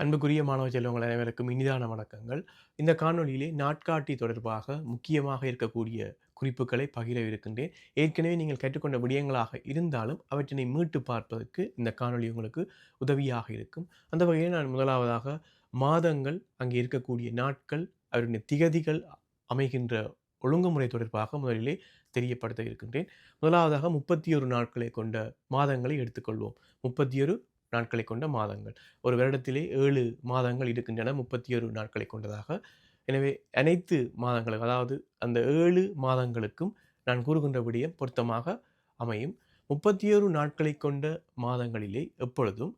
அன்புக்குரிய மாணவ செல்வங்கள் அனைவருக்கும் இனிதான வணக்கங்கள். இந்த காணொளியிலே நாட்காட்டி தொடர்பாக முக்கியமாக இருக்கக்கூடிய குறிப்புகளை பகிரவிருக்கின்றேன். ஏற்கனவே நீங்கள் கற்றுக்கொண்ட விடயங்களாக இருந்தாலும் அவற்றினை மீட்டு பார்ப்பதற்கு இந்த காணொளி உங்களுக்கு உதவியாக இருக்கும். அந்த வகையில் நான் முதலாவதாக மாதங்கள், அங்கே இருக்கக்கூடிய நாட்கள், அவருடைய திகதிகள் அமைகின்ற ஒழுங்குமுறை தொடர்பாக முதலிலே தெரியப்படுத்த இருக்கின்றேன். முதலாவதாக 31 நாட்களை கொண்ட மாதங்களை எடுத்துக்கொள்வோம். 31 நாட்களை கொண்ட மாதங்கள். ஒரு வருடத்திலே 7 மாதங்கள் இருக்கின்றன 31 நாட்களை கொண்டதாக. எனவே அனைத்து மாதங்களும் அதாவது அந்த 7 மாதங்களுக்கும் நான் கூறுகின்ற விடயம் பொருத்தமாக அமையும். 31 நாட்களை கொண்ட மாதங்களிலே எப்பொழுதும்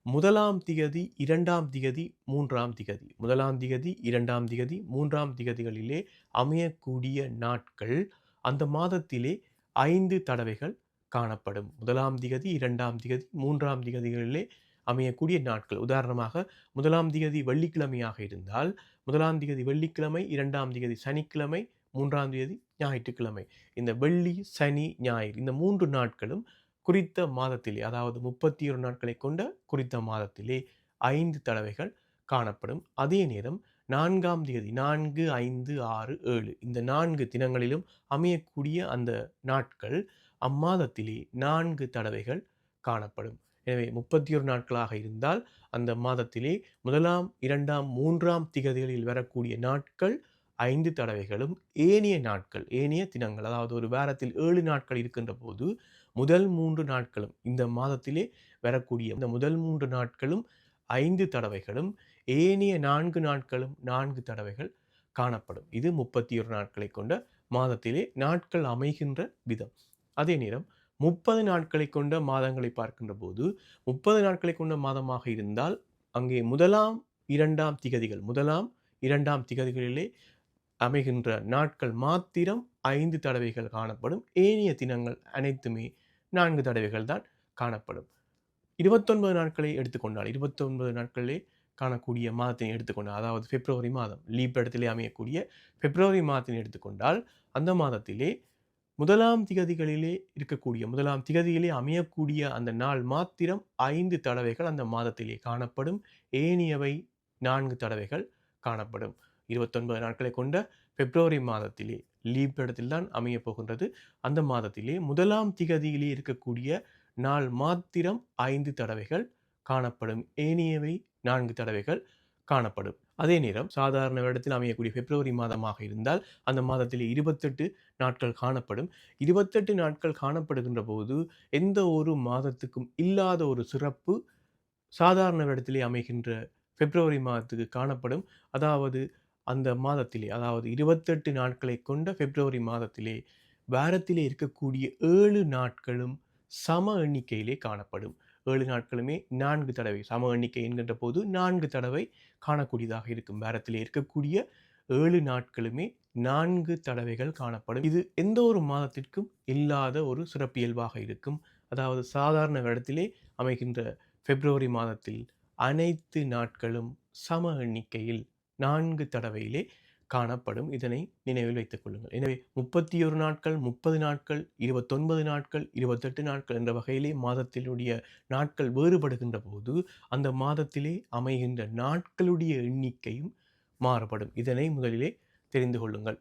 1ஆம் திகதி, 2ஆம் திகதி, 3ஆம் திகதி, 1ஆம் திகதி, 2ஆம் திகதி, 3ஆம் திகதிகளிலே அமையக்கூடிய நாட்கள் அந்த மாதத்திலே 5 தடவைகள் காணப்படும். 1ஆம் திகதி, 2ஆம் திகதி, 3ஆம் திகதிகளிலே அமையக்கூடிய நாட்கள். உதாரணமாக 1ஆம் திகதி வெள்ளிக்கிழமையாக இருந்தால் 1ஆம் திகதி வெள்ளிக்கிழமை, 2ஆம் திகதி சனிக்கிழமை, 3ஆம் திகதி ஞாயிற்றுக்கிழமை. இந்த வெள்ளி, சனி, ஞாயிறு இந்த 3 நாட்களும் குறித்த மாதத்திலே அதாவது 31 நாட்களை கொண்ட குறித்த மாதத்திலே 5 தடவைகள் காணப்படும். அதே நேரம் 4ஆம் தேதி 4, 5, 6, 7 இந்த 4 தினங்களிலும் அமையக்கூடிய அந்த நாட்கள் அம்மாதத்திலே 4 தடவைகள் காணப்படும். எனவே 31 நாட்களாக இருந்தால் அந்த மாதத்திலே 1ஆம், 2ஆம், 3ஆம் திகதிகளில் வரக்கூடிய நாட்கள் 5 தடவைகளும் ஏனைய நாட்கள், ஏனைய தினங்கள் அதாவது ஒரு வாரத்தில் 7 நாட்கள் இருக்கின்ற போது முதல் 3 நாட்களும் இந்த மாதத்திலே வரக்கூடிய இந்த முதல் 3 நாட்களும் 5 தடவைகளும் ஏனைய 4 நாட்களும் 4 தடவைகள் காணப்படும். இது 31 நாட்களை கொண்ட மாதத்திலே நாட்கள் அமைகின்ற விதம். அதே நேரம் 30 நாட்களை கொண்ட மாதங்களை பார்க்கின்ற போது 30 நாட்களை கொண்ட மாதமாக இருந்தால் அங்கே 1ஆம், 2ஆம் திகதிகள் 1ஆம், 2ஆம் திகதிகளிலே அமைகின்ற நாட்கள் மாத்திரம் 5 தடவைகள் காணப்படும். ஏனைய தினங்கள் அனைத்துமே 4 தடவைகள் தான் காணப்படும். 29 நாட்களை எடுத்துக்கொண்டால் 29 நாட்களிலே காணக்கூடிய மாதத்தினை எடுத்துக்கொண்டால் அதாவது பிப்ரவரி மாதம் லீப் இடத்திலே அமையக்கூடிய பிப்ரவரி மாதத்தினை எடுத்துக்கொண்டால் அந்த மாதத்திலே 1ஆம் திகதிகளிலே இருக்கக்கூடிய 1ஆம் திகதியிலே அமையக்கூடிய அந்த நாள் மாத்திரம் 5 தடவைகள் அந்த மாதத்திலே காணப்படும். ஏனையவை 4 தடவைகள் காணப்படும். 29 நாட்களை கொண்ட பிப்ரவரி மாதத்திலே லீப் இடத்தில் தான் அமைய போகின்றது. அந்த மாதத்திலே 1ஆம் திகதியிலே இருக்கக்கூடிய நாள் மாத்திரம் 5 தடவைகள் காணப்படும். ஏனையவை 4 தடவைகள் காணப்படும். அதே நேரம் சாதாரண வருடத்தில் அமையக்கூடிய பிப்ரவரி மாதமாக இருந்தால் அந்த மாதத்திலே 28 நாட்கள் காணப்படும். 28 நாட்கள் காணப்படுகின்ற போது எந்த ஒரு மாதத்துக்கும் இல்லாத ஒரு சிறப்பு சாதாரண வருடத்திலே அமைகின்ற பிப்ரவரி மாதத்துக்கு காணப்படும். அதாவது அந்த மாதத்திலே அதாவது 28 நாட்களை கொண்ட பிப்ரவரி மாதத்திலே வாரத்திலே இருக்கக்கூடிய 7 நாட்களும் சம எண்ணிக்கையிலே காணப்படும். 7 நாட்களுமே 4 தடவை சம எண்ணிக்கை என்கின்ற போது 4 தடவை காணக்கூடியதாக இருக்கும். வாரத்திலே இருக்கக்கூடிய 7 நாட்களுமே 4 தடவைகள் காணப்படும். இது எந்த ஒரு மாதத்திற்கும் இல்லாத ஒரு சிறப்பியல்பாக இருக்கும். அதாவது சாதாரண வருடத்திலே அமைகின்ற பிப்ரவரி மாதத்தில் அனைத்து நாட்களும் சம எண்ணிக்கையில் 4 தடவையிலே காணப்படும். இதனை நினைவில் வைத்துக் கொள்ளுங்கள். எனவே 31 நாட்கள், 30 நாட்கள், 29 நாட்கள், 28 நாட்கள் என்ற வகையிலே மாதத்தினுடைய நாட்கள் வேறுபடுகின்ற போது அந்த மாதத்திலே அமைகின்ற நாட்களுடைய எண்ணிக்கையும் மாறுபடும். இதனை முதலிலே தெரிந்து கொள்ளுங்கள்.